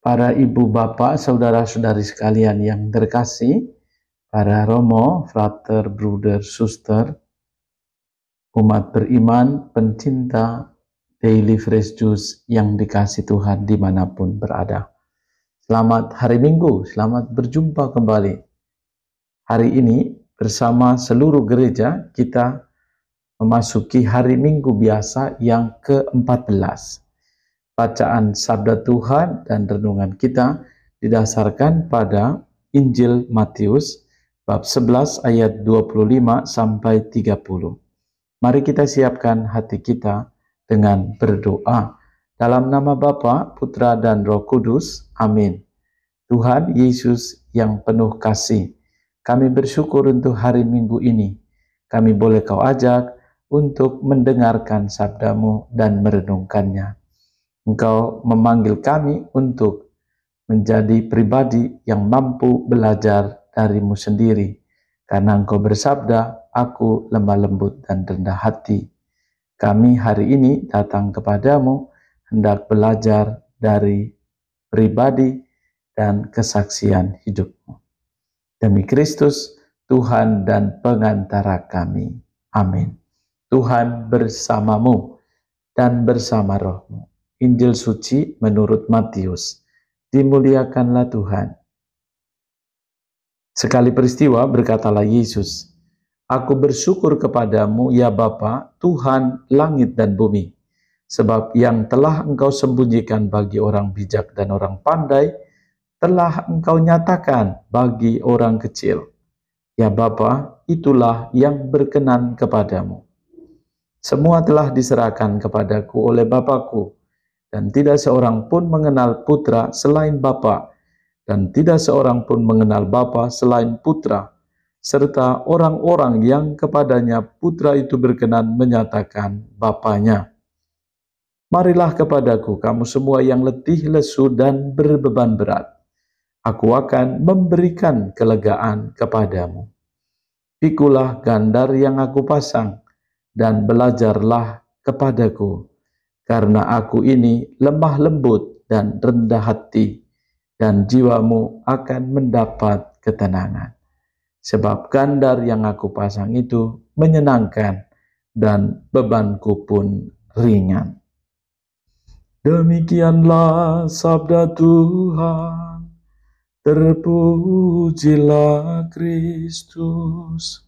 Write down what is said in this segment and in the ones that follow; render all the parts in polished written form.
Para ibu bapak, saudara-saudari sekalian yang terkasih, para romo, frater, bruder, suster, umat beriman, pencinta Daily Fresh Juice yang dikasih Tuhan dimanapun berada. Selamat hari Minggu, selamat berjumpa kembali. Hari ini bersama seluruh gereja kita memasuki hari Minggu biasa yang ke-14. Bacaan Sabda Tuhan dan renungan kita didasarkan pada Injil Matius bab 11 ayat 25 sampai 30. Mari kita siapkan hati kita dengan berdoa. Dalam nama Bapa, Putra dan Roh Kudus. Amin. Tuhan Yesus yang penuh kasih, kami bersyukur untuk hari Minggu ini. Kami boleh Kau ajak untuk mendengarkan sabda-Mu dan merenungkannya. Engkau memanggil kami untuk menjadi pribadi yang mampu belajar dari-Mu sendiri. Karena Engkau bersabda, aku lemah lembut dan rendah hati. Kami hari ini datang kepadamu, hendak belajar dari pribadi dan kesaksian hidup-Mu. Demi Kristus, Tuhan dan pengantara kami. Amin. Tuhan bersamamu dan bersama roh-Mu. Injil suci menurut Matius. Dimuliakanlah Tuhan. Sekali peristiwa berkatalah Yesus, aku bersyukur kepadamu ya Bapa, Tuhan langit dan bumi, sebab yang telah Engkau sembunyikan bagi orang bijak dan orang pandai, telah Engkau nyatakan bagi orang kecil. Ya Bapa, itulah yang berkenan kepadamu. Semua telah diserahkan kepadaku oleh Bapakku, dan tidak seorang pun mengenal Putra selain Bapa, dan tidak seorang pun mengenal Bapa selain Putra, serta orang-orang yang kepadanya Putra itu berkenan menyatakan Bapanya. Marilah kepadaku kamu semua yang letih, lesu, dan berbeban berat. Aku akan memberikan kelegaan kepadamu. Pikulah gandar yang aku pasang, dan belajarlah kepadaku, karena aku ini lemah lembut dan rendah hati, dan jiwamu akan mendapat ketenangan. Sebab gandar yang aku pasang itu menyenangkan, dan bebanku pun ringan. Demikianlah sabda Tuhan, terpujilah Kristus.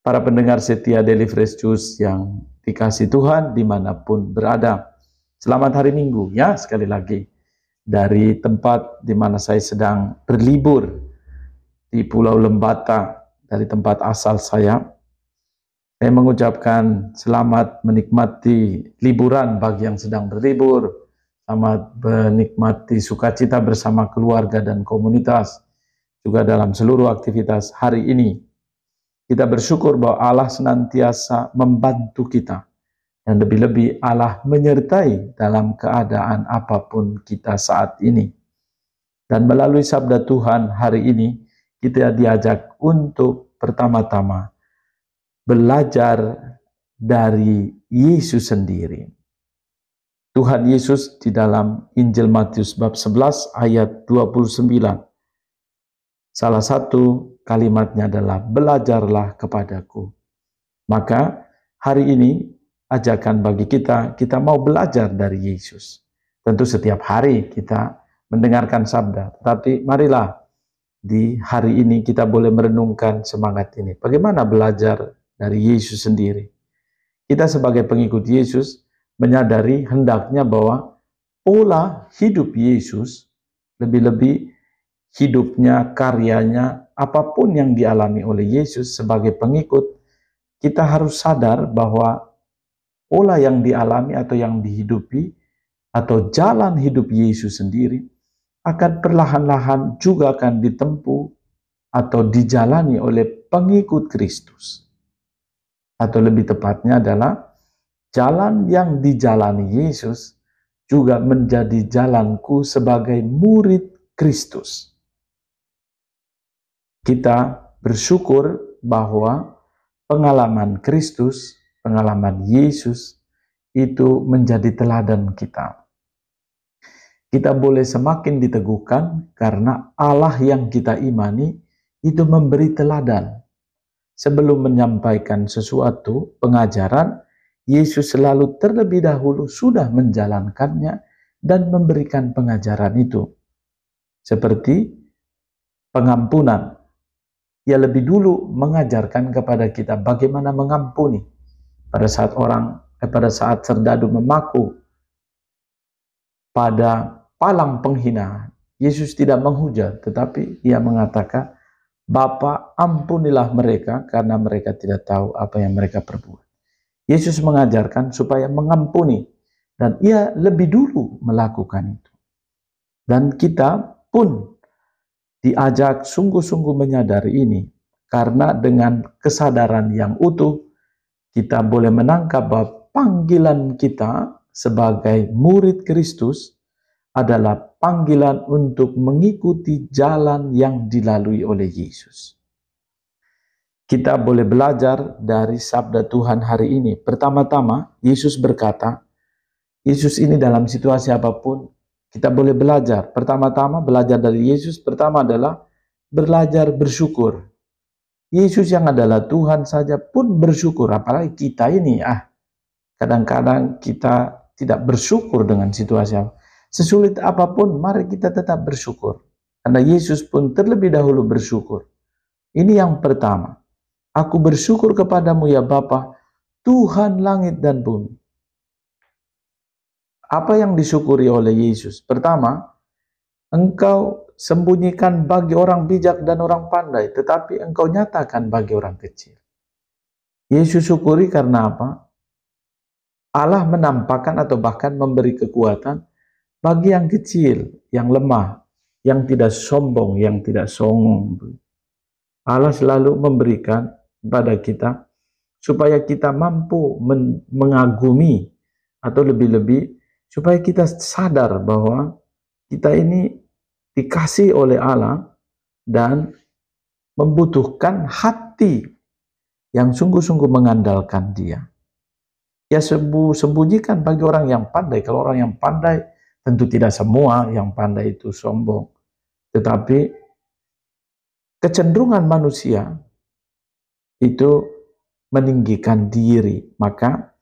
Para pendengar setia Daily Fresh Juice yang dikasih Tuhan dimanapun berada. Selamat hari Minggu ya, sekali lagi. Dari tempat di mana saya sedang berlibur di Pulau Lembata, dari tempat asal saya mengucapkan selamat menikmati liburan bagi yang sedang berlibur. Selamat menikmati sukacita bersama keluarga dan komunitas, juga dalam seluruh aktivitas hari ini. Kita bersyukur bahwa Allah senantiasa membantu kita, dan lebih-lebih Allah menyertai dalam keadaan apapun kita saat ini. Dan melalui sabda Tuhan hari ini, kita diajak untuk pertama-tama belajar dari Yesus sendiri. Tuhan Yesus di dalam Injil Matius bab 11 ayat 29. Salah satu kalimatnya adalah belajarlah kepadaku. Maka hari ini ajakan bagi kita mau belajar dari Yesus. Tentu setiap hari kita mendengarkan sabda, tetapi marilah di hari ini kita boleh merenungkan semangat ini. Bagaimana belajar dari Yesus sendiri? Kita sebagai pengikut Yesus menyadari hendaknya bahwa pola hidup Yesus, lebih-lebih hidupnya, karyanya, apapun yang dialami oleh Yesus sebagai pengikut, kita harus sadar bahwa pola yang dialami atau yang dihidupi atau jalan hidup Yesus sendiri akan perlahan-lahan juga akan ditempuh atau dijalani oleh pengikut Kristus. Atau lebih tepatnya adalah jalan yang dijalani Yesus juga menjadi jalanku sebagai murid Kristus. Kita bersyukur bahwa pengalaman Kristus, pengalaman Yesus itu menjadi teladan kita. Kita boleh semakin diteguhkan karena Allah yang kita imani itu memberi teladan. Sebelum menyampaikan sesuatu pengajaran, Yesus selalu terlebih dahulu sudah menjalankannya dan memberikan pengajaran itu. Seperti pengampunan. Ia lebih dulu mengajarkan kepada kita bagaimana mengampuni. Pada saat serdadu memaku pada palang penghinaan, Yesus tidak menghujat, tetapi ia mengatakan, Bapa, ampunilah mereka karena mereka tidak tahu apa yang mereka perbuat. Yesus mengajarkan supaya mengampuni, dan ia lebih dulu melakukan itu. Dan kita pun diajak sungguh-sungguh menyadari ini, karena dengan kesadaran yang utuh, kita boleh menangkap bahwa panggilan kita sebagai murid Kristus adalah panggilan untuk mengikuti jalan yang dilalui oleh Yesus. Kita boleh belajar dari sabda Tuhan hari ini. Pertama-tama, Yesus berkata, Yesus ini dalam situasi apapun, kita boleh belajar. Pertama-tama, belajar dari Yesus, pertama adalah belajar bersyukur. Yesus yang adalah Tuhan saja pun bersyukur, apalagi kita ini, kadang-kadang kita tidak bersyukur dengan situasi apa. Sesulit apapun, mari kita tetap bersyukur. Karena Yesus pun terlebih dahulu bersyukur. Ini yang pertama. Aku bersyukur kepadamu ya Bapa, Tuhan langit dan bumi. Apa yang disyukuri oleh Yesus? Pertama, Engkau sembunyikan bagi orang bijak dan orang pandai, tetapi Engkau nyatakan bagi orang kecil. Yesus syukuri karena apa? Allah menampakkan atau bahkan memberi kekuatan bagi yang kecil, yang lemah, yang tidak sombong, yang tidak songong. Allah selalu memberikan kepada kita supaya kita mampu mengagumi, atau lebih-lebih supaya kita sadar bahwa kita ini dikasih oleh Allah dan membutuhkan hati yang sungguh-sungguh mengandalkan Dia. Ya, sembunyikan bagi orang yang pandai. Kalau orang yang pandai, tentu tidak semua yang pandai itu sombong. Tetapi kecenderungan manusia itu meninggikan diri. Maka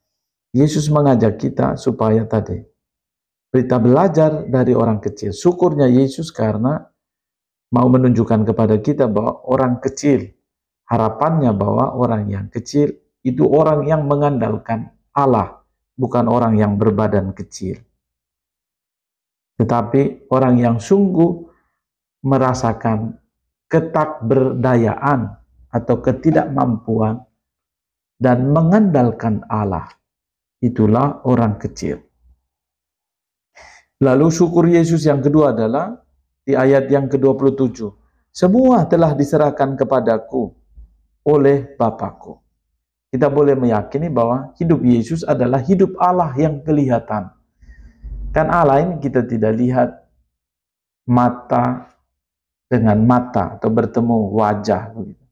Yesus mengajak kita supaya kita belajar dari orang kecil. Syukurnya Yesus karena mau menunjukkan kepada kita bahwa orang kecil, harapannya bahwa orang yang kecil itu orang yang mengandalkan Allah, bukan orang yang berbadan kecil. Tetapi orang yang sungguh merasakan ketakberdayaan atau ketidakmampuan dan mengandalkan Allah, itulah orang kecil. Lalu syukur Yesus yang kedua adalah di ayat yang ke-27. Semua telah diserahkan kepadaku oleh Bapakku. Kita boleh meyakini bahwa hidup Yesus adalah hidup Allah yang kelihatan. Kan Allah ini kita tidak lihat mata dengan mata atau bertemu wajah begitu.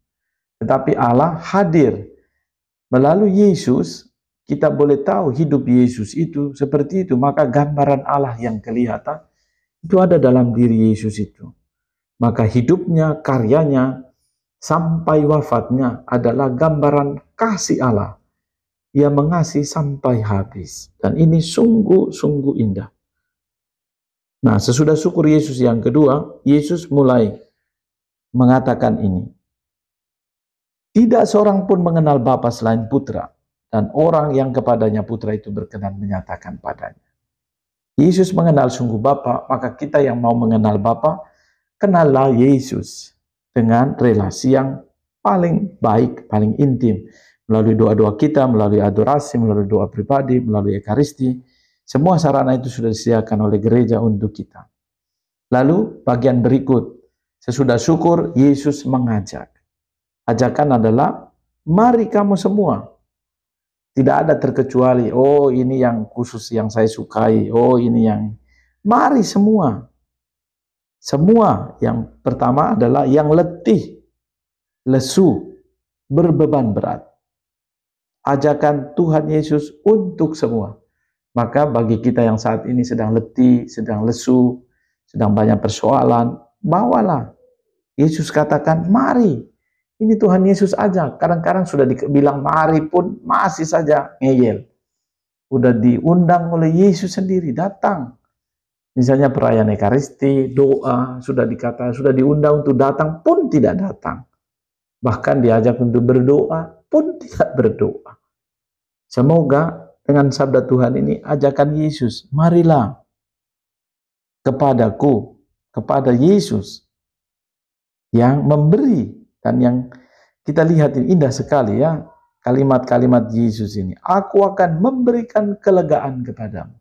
Tetapi Allah hadir melalui Yesus. Kita boleh tahu hidup Yesus itu seperti itu. Maka gambaran Allah yang kelihatan itu ada dalam diri Yesus itu. Maka hidupnya, karyanya sampai wafatnya adalah gambaran kasih Allah. Ia mengasihi sampai habis. Dan ini sungguh-sungguh indah. Nah, sesudah syukur Yesus yang kedua, Yesus mulai mengatakan ini. Tidak seorang pun mengenal Bapa selain Putra, dan orang yang kepadanya Putra itu berkenan menyatakan padanya. Yesus mengenal sungguh Bapa, maka kita yang mau mengenal Bapa, kenallah Yesus dengan relasi yang paling baik, paling intim. Melalui doa-doa kita, melalui adorasi, melalui doa pribadi, melalui ekaristi. Semua sarana itu sudah disediakan oleh gereja untuk kita. Lalu bagian berikut, sesudah syukur, Yesus mengajak. Ajakan adalah, mari kamu semua. Tidak ada terkecuali, oh ini yang khusus yang saya sukai, oh ini yang... Mari semua. Semua. Yang pertama adalah yang letih, lesu, berbeban berat. Ajakan Tuhan Yesus untuk semua. Maka bagi kita yang saat ini sedang letih, sedang lesu, sedang banyak persoalan, bawalah. Yesus katakan, mari. Ini Tuhan Yesus aja. Kadang-kadang sudah dibilang mari pun masih saja ngeyel. Udah diundang oleh Yesus sendiri, datang. Misalnya perayaan Ekaristi, doa, sudah diundang untuk datang pun tidak datang. Bahkan diajak untuk berdoa pun tidak berdoa. Semoga dengan sabda Tuhan ini, ajakan Yesus, marilah kepadaku, kepada Yesus yang memberi. Dan yang kita lihat ini indah sekali ya, kalimat-kalimat Yesus ini. Aku akan memberikan kelegaan kepadamu.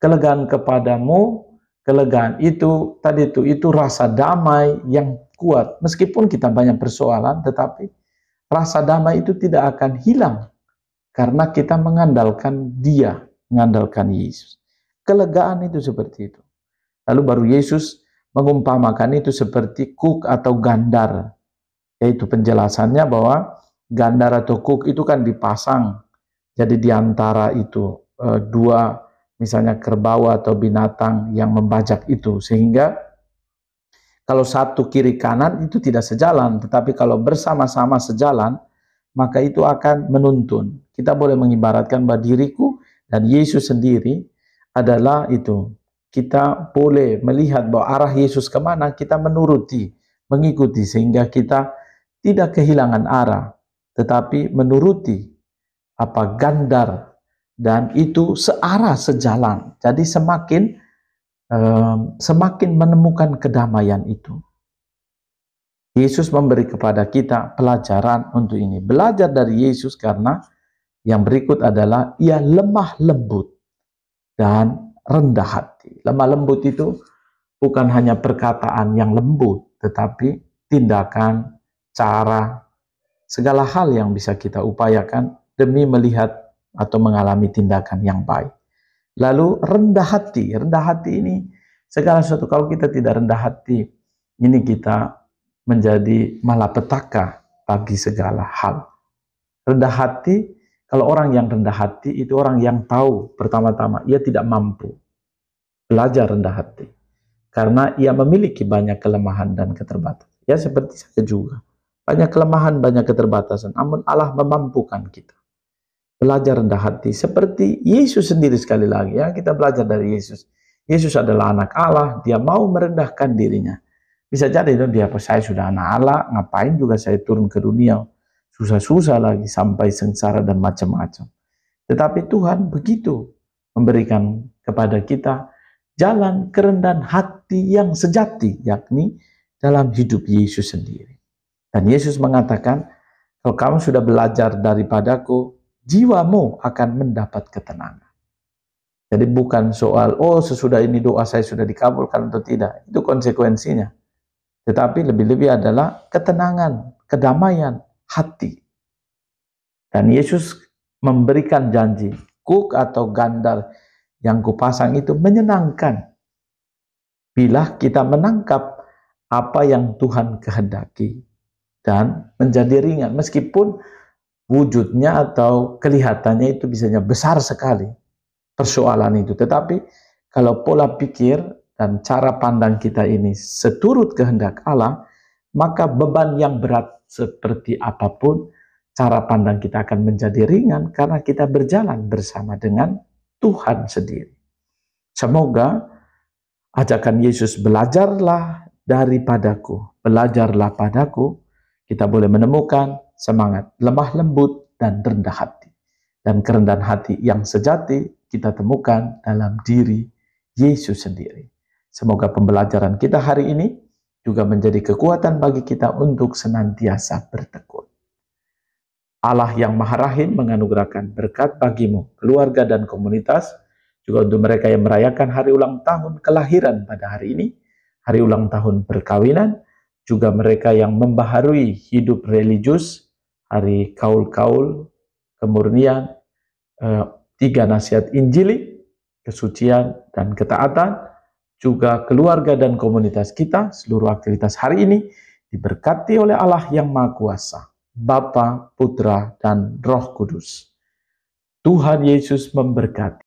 Kelegaan kepadamu, kelegaan itu tadi itu rasa damai yang kuat. Meskipun kita banyak persoalan, tetapi rasa damai itu tidak akan hilang karena kita mengandalkan Dia, mengandalkan Yesus. Kelegaan itu seperti itu. Lalu baru Yesus mengumpamakan itu seperti kuk atau gandar, yaitu penjelasannya bahwa gandar atau kuk itu kan dipasang. Jadi di antara itu dua, misalnya kerbau atau binatang yang membajak itu, sehingga kalau satu kiri kanan itu tidak sejalan, tetapi kalau bersama-sama sejalan, maka itu akan menuntun. Kita boleh mengibaratkan bahwa diriku dan Yesus sendiri adalah itu. Kita boleh melihat bahwa arah Yesus kemana, kita menuruti, mengikuti, sehingga kita tidak kehilangan arah, tetapi menuruti apa gandar, dan itu searah, sejalan. Jadi semakin menemukan kedamaian itu. Yesus memberi kepada kita pelajaran untuk ini. Belajar dari Yesus karena yang berikut adalah ia lemah lembut dan rendah hati. Lemah lembut itu bukan hanya perkataan yang lembut, tetapi tindakan, cara, segala hal yang bisa kita upayakan demi melihat atau mengalami tindakan yang baik. Lalu rendah hati ini segala sesuatu. Kalau kita tidak rendah hati, ini kita menjadi malapetaka bagi segala hal. Rendah hati, kalau orang yang rendah hati itu orang yang tahu pertama-tama ia tidak mampu. Belajar rendah hati karena ia memiliki banyak kelemahan dan keterbatasan. Ya seperti saya juga, banyak kelemahan, banyak keterbatasan, namun Allah memampukan kita. Belajar rendah hati seperti Yesus sendiri. Sekali lagi ya, kita belajar dari Yesus. Yesus adalah anak Allah, dia mau merendahkan dirinya. Bisa jadi dia, saya sudah anak Allah, ngapain juga saya turun ke dunia, susah-susah lagi sampai sengsara dan macam-macam. Tetapi Tuhan begitu memberikan kepada kita jalan kerendahan hati yang sejati, yakni dalam hidup Yesus sendiri. Dan Yesus mengatakan, kalau kamu sudah belajar daripadaku, jiwamu akan mendapat ketenangan. Jadi bukan soal, sesudah ini doa saya sudah dikabulkan atau tidak. Itu konsekuensinya. Tetapi lebih-lebih adalah ketenangan, kedamaian hati. Dan Yesus memberikan janji, kuk atau gandar yang kupasang itu menyenangkan. Bila kita menangkap apa yang Tuhan kehendaki dan menjadi ringan, meskipun wujudnya atau kelihatannya itu bisanya besar sekali persoalan itu. Tetapi kalau pola pikir dan cara pandang kita ini seturut kehendak Allah, maka beban yang berat seperti apapun, cara pandang kita akan menjadi ringan karena kita berjalan bersama dengan Tuhan sendiri. Semoga ajakan Yesus, belajarlah daripadaku, belajarlah padaku, kita boleh menemukan semangat lemah lembut dan rendah hati. Dan kerendahan hati yang sejati kita temukan dalam diri Yesus sendiri. Semoga pembelajaran kita hari ini juga menjadi kekuatan bagi kita untuk senantiasa bertekun. Allah yang Maha Rahim menganugerahkan berkat bagimu, keluarga dan komunitas, juga untuk mereka yang merayakan hari ulang tahun kelahiran pada hari ini, hari ulang tahun perkawinan, juga mereka yang membaharui hidup religius, hari kaul-kaul, kemurnian, 3 nasihat Injili, kesucian dan ketaatan, juga keluarga dan komunitas kita, seluruh aktivitas hari ini diberkati oleh Allah yang Maha Kuasa, Bapa, Putra, dan Roh Kudus. Tuhan Yesus memberkati.